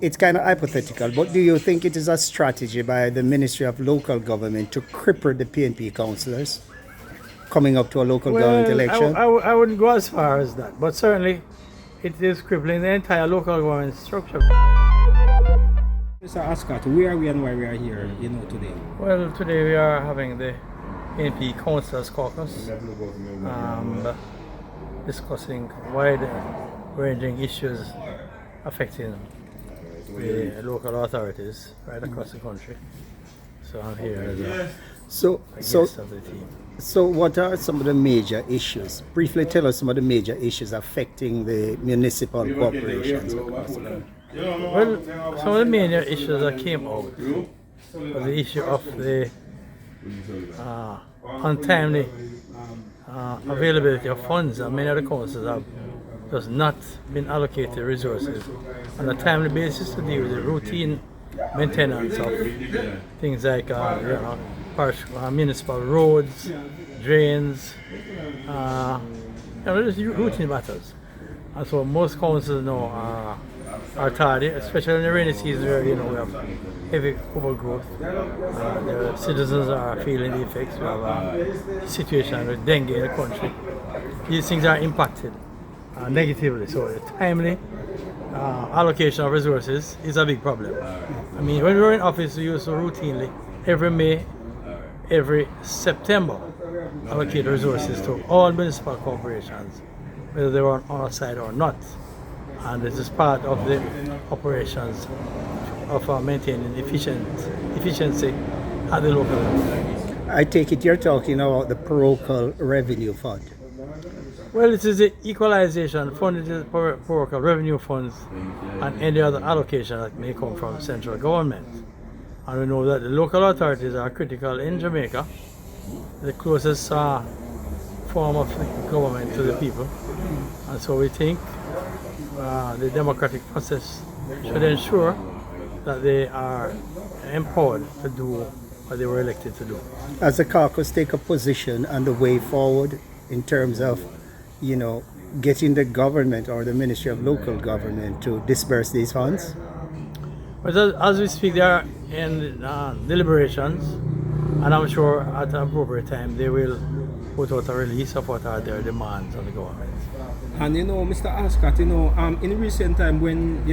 It's kind of hypothetical, but do you think it is a strategy by the Ministry of Local Government to cripple the PNP councillors coming up to a local government election? I wouldn't go as far as that, but certainly it is crippling the entire local government structure. Mr. Arscott, where are we and why we are here, today? Well, today we are having the PNP Councillors Caucus, discussing wide-ranging issues affecting the local authorities right across the country. So I'm here as a guest of the team. So what are some of the major issues? Briefly tell us some of the major issues affecting the municipal corporations across the country. Well, some of the major issues that came out was the issue of the untimely availability of funds, and many of the councils have just not been allocated resources on a timely basis to deal with the routine maintenance of things like municipal roads, drains, just routine matters. And so most councils now are tardy, especially in the rainy season where we have heavy overgrowth. The citizens are feeling the effects. We have a situation with dengue in the country. These things are impacted negatively. So the timely allocation of resources is a big problem. I mean, when we were in office, we used to routinely, every May, every September, allocate resources to all municipal corporations, whether they were on our side or not. And this is part of the operations of maintaining efficiency at the local level. I take it you're talking about the parochial revenue fund. Well, it is the equalization fund, it is parochial revenue funds and any other allocation that may come from central government. And we know that the local authorities are critical in Jamaica, the closest form of government to the people. And so we think the democratic process should ensure that they are empowered to do what they were elected to do. As the caucus take a position on the way forward in terms of, getting the government or the Ministry of Local Government to disperse these funds? But as we speak, they are in deliberations, and I'm sure at an appropriate time they will put out a release of what are their demands on the government. And Mr. Arscott, in recent time when,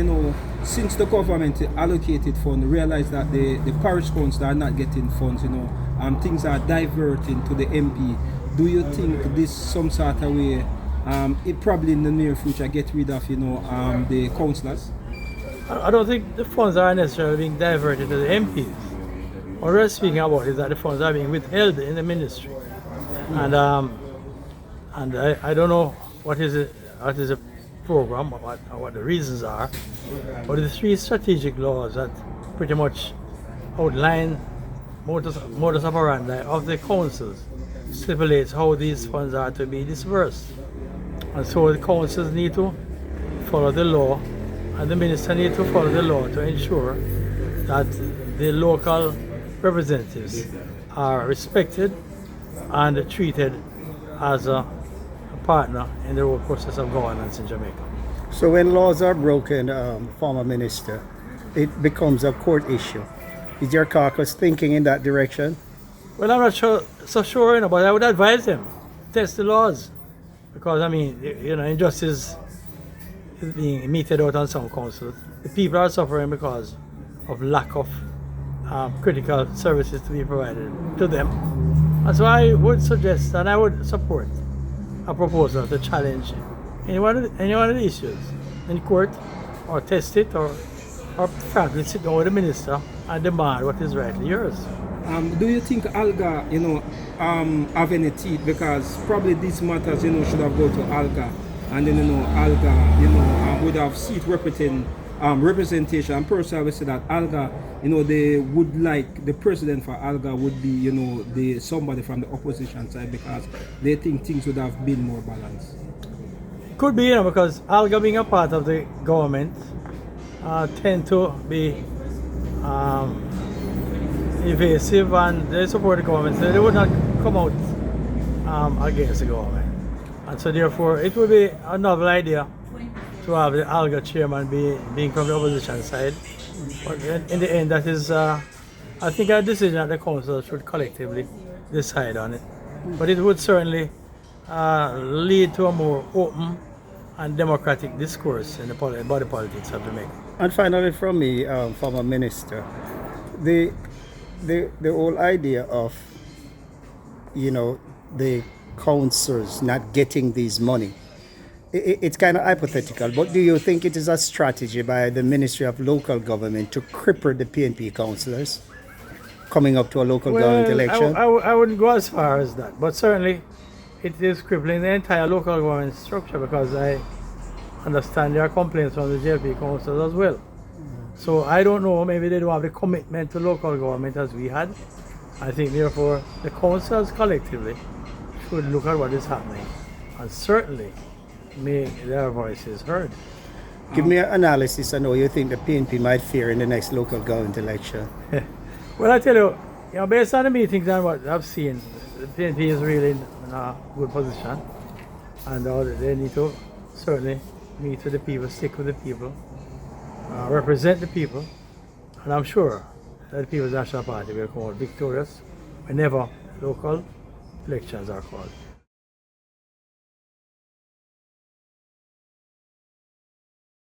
since the government allocated funds, realized that the parish councils are not getting funds, things are diverting to the MP. Do you think this some sort of way, it probably in the near future get rid of, the councillors? I don't think the funds are necessarily being diverted to the MPs. What we're speaking about is that the funds are being withheld in the ministry. And I don't know what is a program or what the reasons are, but the three strategic laws that pretty much outline modus operandi of the councils stipulates how these funds are to be dispersed. And so the councils need to follow the law, and the minister need to follow the law to ensure that the local representatives are respected and treated as a partner in the whole process of governance in Jamaica. So when laws are broken, former minister, it becomes a court issue. Is your caucus thinking in that direction? Well, I'm not so sure, but I would advise them test the laws, because injustice is being meted out on some councils. The people are suffering because of lack of critical services to be provided to them. And so I would suggest and I would support a proposal to challenge any one of the issues in court, or test it, or frankly sit down with the minister and demand what is rightly yours. Do you think ALGA, have any teeth? Because probably these matters, should have gone to ALGA, and then, ALGA, would have seat representation. And personally, I would say that ALGA, they would like the president for ALGA would be, somebody from the opposition side, because they think things would have been more balanced. Could be, because ALGA being a part of the government tend to be evasive, and they support the government, so they would not come out against the government. And so therefore it would be a novel idea to have the ALGA chairman being from the opposition side. But in the end, that is, I think, a decision that the council should collectively decide on it. But it would certainly lead to a more open and democratic discourse in the body politics of Jamaica. And finally, from me, former minister, the whole idea of, the councillors not getting these money, it's kind of hypothetical, but do you think it is a strategy by the Ministry of Local Government to cripple the PNP councillors coming up to a local government election? I wouldn't go as far as that, but certainly it is crippling the entire local government structure, because I understand there are complaints from the JLP councillors as well. So I don't know, maybe they don't have the commitment to local government as we had. I think therefore the councillors collectively should look at what is happening and certainly make their voices heard. Give me an analysis on how you think the PNP might fare in the next local government election. Well, I tell you, based on the meetings and what I've seen, the PNP is really in a good position, and they need to certainly meet with the people, stick with the people, represent the people, and I'm sure that the People's National Party will come out victorious whenever local elections are called.